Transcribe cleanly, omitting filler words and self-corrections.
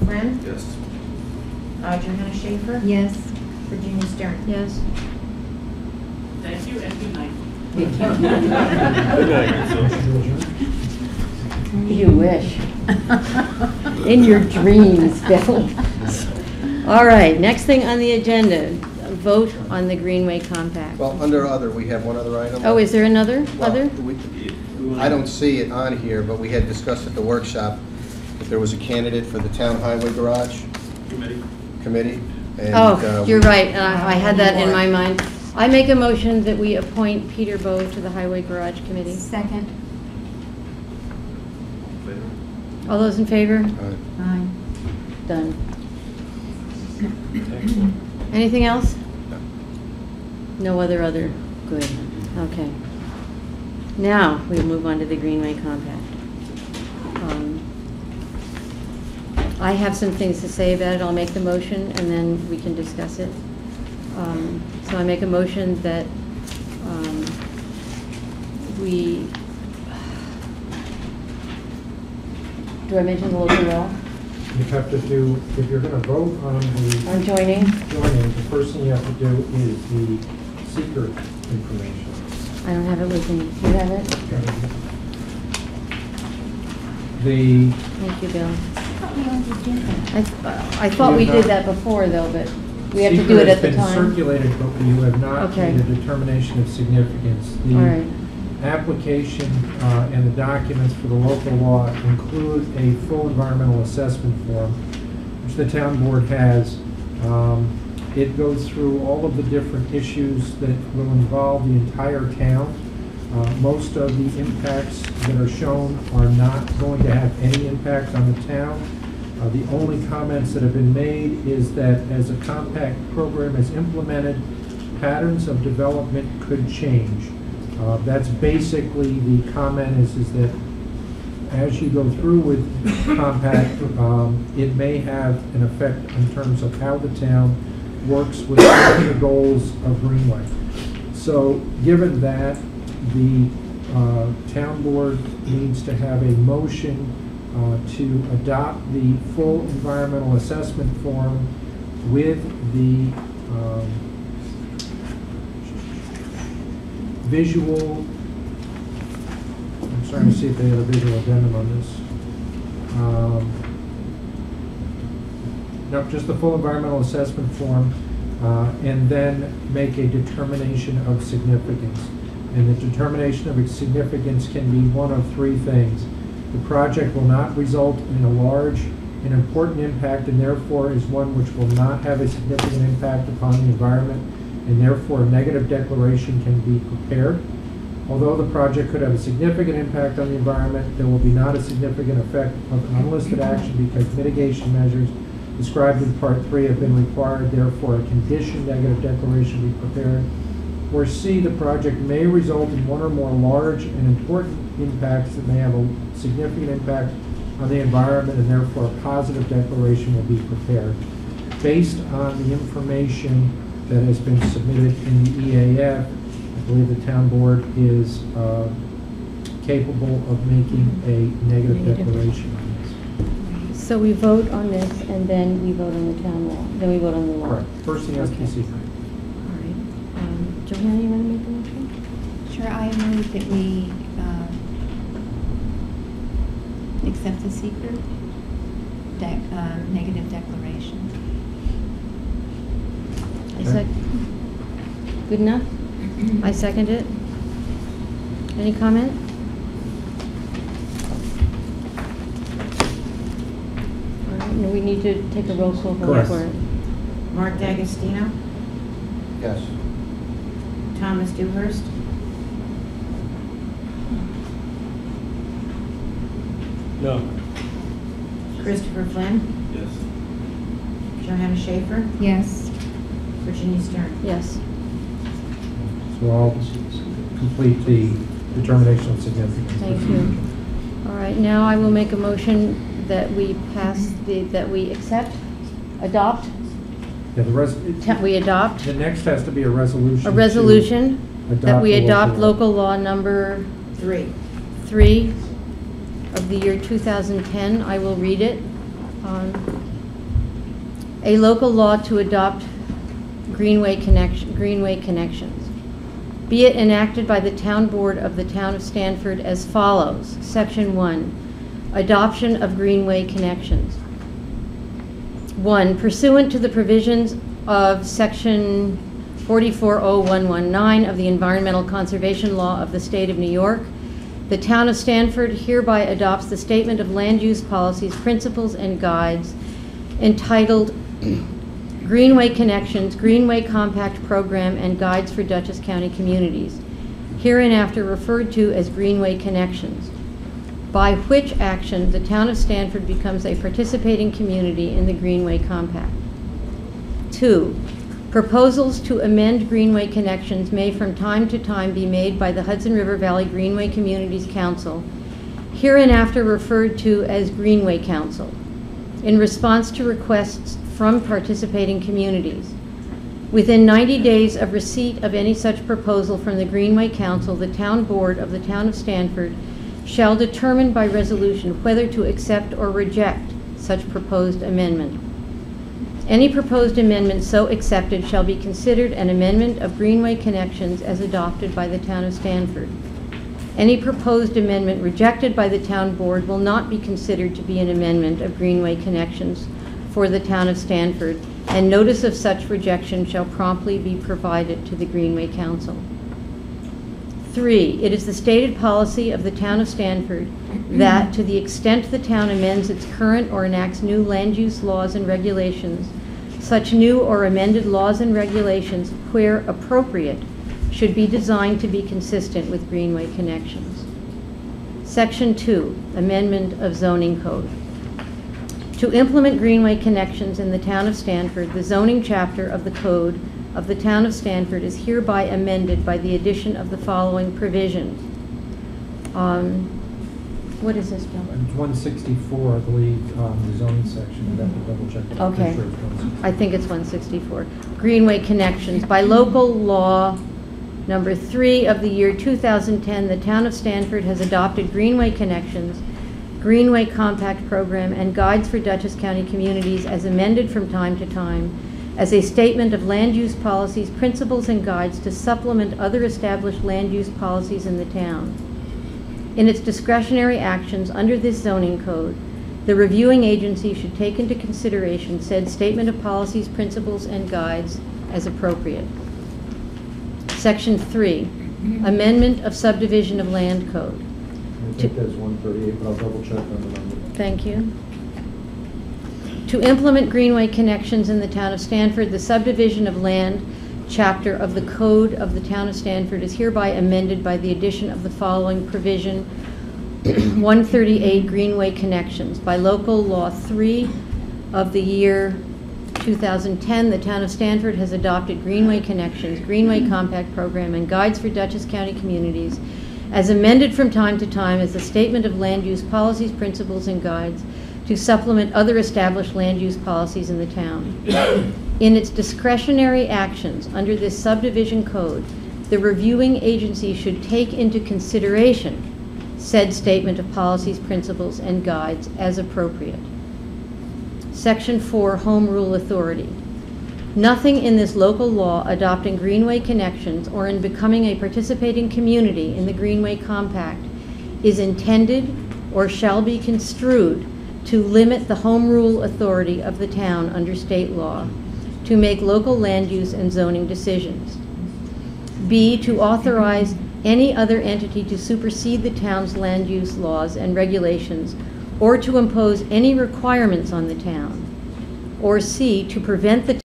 Flynn, Yes. Johanna Schaefer, Yes. Virginia Stern. Yes. Thank you and good night. Good night. You wish. In your dreams, Bill. All right, next thing on the agenda, vote on the Greenway Compact. Well, under other, we have one other item. Oh, is there another? Well, Other? I don't see it on here, but we had discussed at the workshop that there was a candidate for the Town Highway Garage Committee. And, Oh, you're right, I had that in my mind. I make a motion that we appoint Peter Bowe to the Highway Garage Committee. Second. All those in favor? Aye. Done. Anything else? No other. Good. Okay. Now, we'll move on to the Greenway Compact. I have some things to say about it. I'll make the motion, and then we can discuss it. So I make a motion that we... Do I mention the local law? You have to do, if you're going to vote on the On joining? joining, the first thing you have to do is the seeker information. I don't have it with me. Do you have it? The, Thank you, Bill. We already did that. I thought we did that before, though, but we have to do it at the seeker has time. been circulated, but you have not Okay. made a determination of significance. The All right. application and the documents for the local law include a full environmental assessment form, which the town board has. It goes through all of the different issues that will involve the entire town. Most of the impacts that are shown are not going to have any impact on the town. The only comments that have been made is that as a compact program is implemented, patterns of development could change. That's basically the comment is that as you go through with compact, it may have an effect in terms of how the town works with the goals of Greenway. So given that, the town board needs to have a motion to adopt the full environmental assessment form with the visual, I'm starting to see if they have a visual addendum on this. No, just the full environmental assessment form, and then make a determination of significance. And the determination of its significance can be one of three things. The project will not result in a large and important impact, and therefore is one which will not have a significant impact upon the environment, and therefore a negative declaration can be prepared. Although the project could have a significant impact on the environment, there will be not a significant effect of an unlisted action because mitigation measures described in Part 3 have been required, therefore a condition negative declaration be prepared. Or C, the project may result in one or more large and important impacts that may have a significant impact on the environment, and therefore a positive declaration will be prepared. Based on the information that has been submitted in the EAF, I believe the town board is capable of making a negative declaration on this. So we vote on this, and then we vote on the town law. Then we vote on the law. Correct. First thing has to be Okay. secret. All right. Johanna, you want to make the motion? Sure, I move that we accept the seeker negative declaration. Is that good enough? I second it. Any comment? All right, no, we need to take a roll call vote Correct. for it. Mark D'Agostino, Yes. Thomas Dewhurst, No. Christopher Flynn, Yes. Johanna Schaefer, Yes. Virginia Stern. Yes. So I'll complete the determination of significance. Thank you. All right, now I will make a motion that we pass that we accept, adopt, Yeah, we adopt the next has to be a resolution. a resolution to that we the adopt local law number 3. 3 of the year 2010. I will read it. a local law to adopt greenway connections. Be it enacted by the town board of the town of Stanford as follows. Section 1, adoption of greenway connections. 1, pursuant to the provisions of section 440119 of the Environmental Conservation Law of the State of New York, the town of Stanford hereby adopts the Statement of Land Use Policies, Principles, and Guides entitled Greenway Connections, Greenway Compact Program, and Guides for Dutchess County Communities, hereinafter referred to as Greenway Connections, by which action the town of Stanford becomes a participating community in the Greenway Compact. 2, proposals to amend Greenway Connections may from time to time be made by the Hudson River Valley Greenway Communities Council, hereinafter referred to as Greenway Council, in response to requests from participating communities. Within 90 days of receipt of any such proposal from the Greenway Council, the town board of the town of Stanford shall determine by resolution whether to accept or reject such proposed amendment. Any proposed amendment so accepted shall be considered an amendment of Greenway Connections as adopted by the town of Stanford. Any proposed amendment rejected by the town board will not be considered to be an amendment of Greenway Connections for the town of Stanford, and notice of such rejection shall promptly be provided to the Greenway Council. 3, it is the stated policy of the town of Stanford that, to the extent the town amends its current or enacts new land use laws and regulations, such new or amended laws and regulations, where appropriate, should be designed to be consistent with Greenway Connections. Section 2, Amendment of Zoning Code. To implement Greenway Connections in the town of Stanford, the zoning chapter of the Code of the town of Stanford is hereby amended by the addition of the following provisions. What is this, Bill? It's 164, I believe, the zoning section. I'd have to double check. I'm Okay. pretty sure it's 164. I think it's 164. Greenway Connections. By local law number 3 of the year 2010, the town of Stanford has adopted Greenway Connections, Greenway Compact Program, and Guides for Dutchess County Communities as amended from time to time as a statement of land use policies, principles, and guides to supplement other established land use policies in the town. In its discretionary actions under this zoning code, the reviewing agency should take into consideration said statement of policies, principles, and guides as appropriate. Section 3, Amendment of Subdivision of Land Code. I think that's 138, but I'll double check on the number. Thank you. To implement Greenway Connections in the town of Stanford, the subdivision of land chapter of the Code of the town of Stanford is hereby amended by the addition of the following provision. 138, Greenway Connections. By local law 3 of the year 2010, the town of Stanford has adopted Greenway Connections, Greenway Compact Program, and Guides for Dutchess County Communities as amended from time to time as a statement of land use policies, principles, and guides to supplement other established land use policies in the town. In its discretionary actions under this subdivision code, the reviewing agency should take into consideration said statement of policies, principles, and guides as appropriate. Section 4, Home Rule Authority. Nothing in this local law adopting Greenway Connections or in becoming a participating community in the Greenway Compact is intended or shall be construed to limit the home rule authority of the town under state law to make local land use and zoning decisions. B, to authorize any other entity to supersede the town's land use laws and regulations or to impose any requirements on the town. Or C, to prevent the